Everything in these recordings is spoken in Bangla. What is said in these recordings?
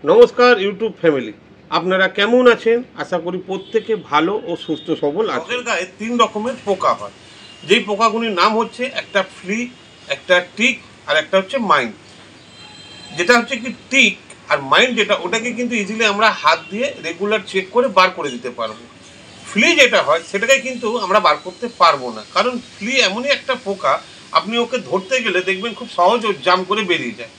नमस्कार यूट्यूब फैमिली আপনারা কেমন আছেন আশা করি প্রত্যেকে ভালো ও সুস্থ সবল আছেন। ডগের গায়ে তিন রকমের পোকা হয়, যেই পোকাগুলির নাম হচ্ছে একটা ফ্লি, একটা টিক আর একটা হচ্ছে মাইন্ড। যেটা হচ্ছে কি টিক আর মাইন্ড যেটা, ওটাকে কিন্তু ইজিলি আমরা হাত দিয়ে রেগুলার চেক করে বার করে দিতে পারবো। ফ্লি যেটা হয় সেটাকে কিন্তু আমরা বার করতে পারবো না, কারণ ফ্লি এমনই একটা পোকা, আপনি ওকে ধরতে গেলে দেখবেন খুব সহজ ও জাম করে বেরিয়ে যায়,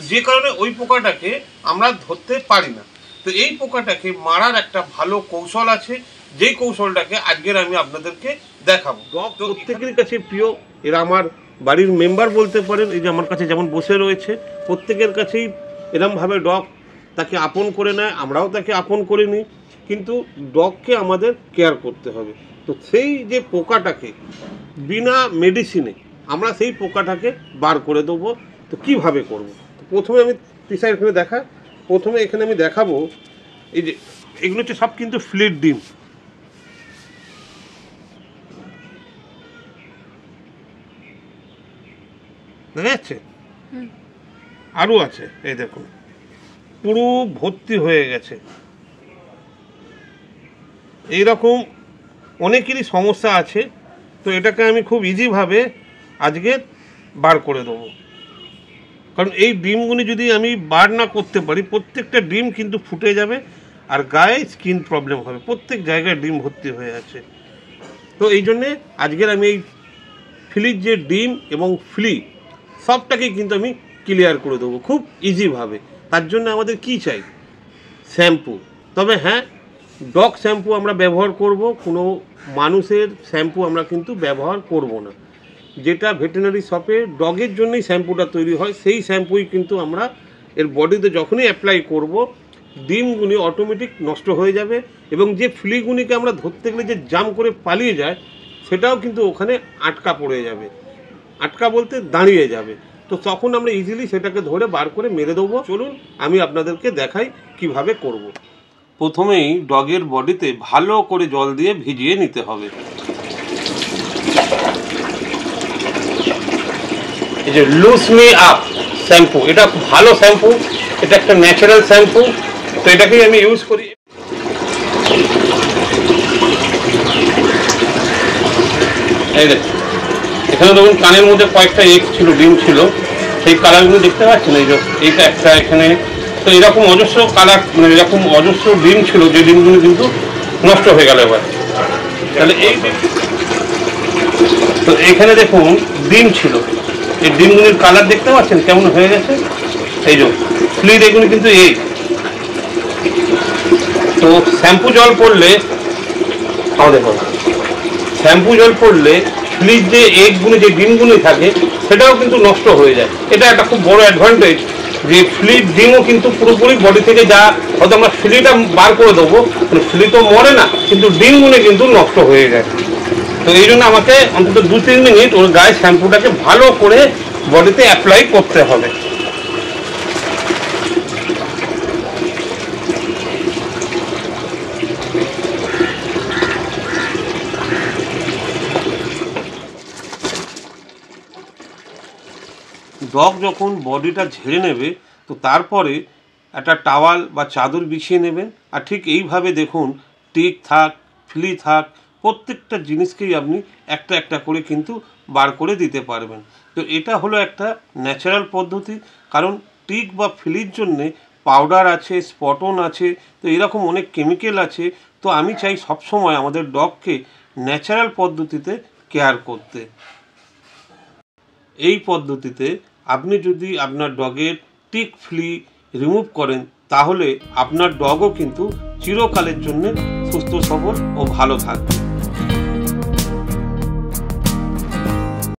যে কারণে ওই পোকাটাকে আমরা ধরতে পারি না। তো এই পোকাটাকে মারার একটা ভালো কৌশল আছে, যেই কৌশলটাকে আজকের আমি আপনাদেরকে দেখাবো। ডগ প্রত্যেকের কাছে প্রিয়, এরা আমার বাড়ির মেম্বার বলতে পারেন। এই যে আমার কাছে যেমন বসে রয়েছে, প্রত্যেকের কাছেই এরমভাবে ডগ তাকে আপন করে নেয়, আমরাও তাকে আপন করে নিই, কিন্তু ডগকে আমাদের কেয়ার করতে হবে। তো সেই যে পোকাটাকে বিনা মেডিসিনে আমরা সেই পোকাটাকে বার করে দেবো, তো কীভাবে করবো? প্রথমে আমি পিসার এখানে প্রথমে এখানে আমি দেখাবো, এই যে এগুলো হচ্ছে সব কিন্তু ফ্লির ডিম। দেখা যাচ্ছে? আরও আছে, এই দেখুন পুরো ভর্তি হয়ে গেছে। এইরকম অনেকেরই সমস্যা আছে, তো এটাকে আমি খুব ইজিভাবে আজকে বার করে দেবো। কারণ এই ডিমগুলি যদি আমি বার না করতে পারি, প্রত্যেকটা ডিম কিন্তু ফুটে যাবে আর গায়ে স্কিন প্রবলেম হবে, প্রত্যেক জায়গায় ডিম ভর্তি হয়ে আছে। তো এই জন্যে আজকের আমি এই ফ্লির যে ডিম এবং ফ্লি সবটাকে কিন্তু আমি ক্লিয়ার করে দেবো খুব ইজিভাবে। তার জন্য আমাদের কি চাই? শ্যাম্পু। তবে হ্যাঁ, ডগ শ্যাম্পু আমরা ব্যবহার করব, কোনো মানুষের শ্যাম্পু আমরা কিন্তু ব্যবহার করব না। যেটা ভেটেরিনারি শপে ডগের জন্যই শ্যাম্পুটা তৈরি হয়, সেই শ্যাম্পুই কিন্তু আমরা এর বডিতে যখনই অ্যাপ্লাই করব, ডিমগুলি অটোমেটিক নষ্ট হয়ে যাবে এবং যে ফ্লিগুলিকে আমরা ধরতে গেলে যে জাম করে পালিয়ে যায়, সেটাও কিন্তু ওখানে আটকা পড়ে যাবে। আটকা বলতে দাঁড়িয়ে যাবে। তো তখন আমরা ইজিলি সেটাকে ধরে বার করে মেরে দেবো। চলুন আমি আপনাদেরকে দেখাই কিভাবে করব। প্রথমেই ডগের বডিতে ভালো করে জল দিয়ে ভিজিয়ে নিতে হবে। এই যে লুজ মি আপ শ্যাম্পু, এটা খুব ভালো শ্যাম্পু, এটা একটা ন্যাচারাল শ্যাম্পু, তো এটাকেই আমি ইউজ করি। এই দেখুন, এখানে দেখুন কানের মধ্যে কয়েকটা এগ ছিল, ডিম ছিল, সেই কালারগুলো দেখতে পাচ্ছেন। এই যে এইটা একটা এখানে, তো এরকম অজস্র কালার, মানে এরকম অজস্র ডিম ছিল, যে ডিমগুলো কিন্তু নষ্ট হয়ে গেল এবার। তাহলে এই তো এখানে দেখুন ডিম ছিল, এই ডিমগুলির কালার দেখতে পাচ্ছেন কেমন হয়ে গেছে। এই যে ফ্লির এগুলি কিন্তু এই, তো শ্যাম্পু জল পড়লে শ্যাম্পু জল পড়লে ফ্লির যে এগগুলি, যে ডিমগুলি থাকে, সেটাও কিন্তু নষ্ট হয়ে যায়। এটা একটা খুব বড় অ্যাডভান্টেজ, যে ফ্লির ডিমও কিন্তু পুরোপুরি বডি থেকে, যা হয়তো আমরা ফ্লিটা বার করে দেবো, ফ্লি তো মরে না, কিন্তু ডিমগুলি কিন্তু নষ্ট হয়ে যায়। তো এই জন্য আমাকে অন্তত 2-3 মিনিট ওর গায়ে শ্যাম্পুটাকে ভালো করে বডিতে অ্যাপ্লাই করতে হবে। ডগ যখন বডিটা ঝেড়ে নেবে, তো তারপরে একটা টাওয়াল বা চাদর বিছিয়ে নেবেন। আর ঠিক এইভাবে দেখুন, টিক থাক, ফ্লি থাক, প্রত্যেকটা জিনিসকেই আপনি একটা একটা করে কিন্তু বার করে দিতে পারবেন। তো এটা হলো একটা ন্যাচারাল পদ্ধতি, কারণ টিক বা ফ্লির জন্যে পাউডার আছে, স্পটন আছে, তো এরকম অনেক কেমিক্যাল আছে। তো আমি চাই সবসময় আমাদের ডগকে ন্যাচারাল পদ্ধতিতে কেয়ার করতে। এই পদ্ধতিতে আপনি যদি আপনার ডগের টিক ফ্লি রিমুভ করেন, তাহলে আপনার ডগও কিন্তু চিরকালের জন্য সুস্থ সবল ও ভালো থাকবে।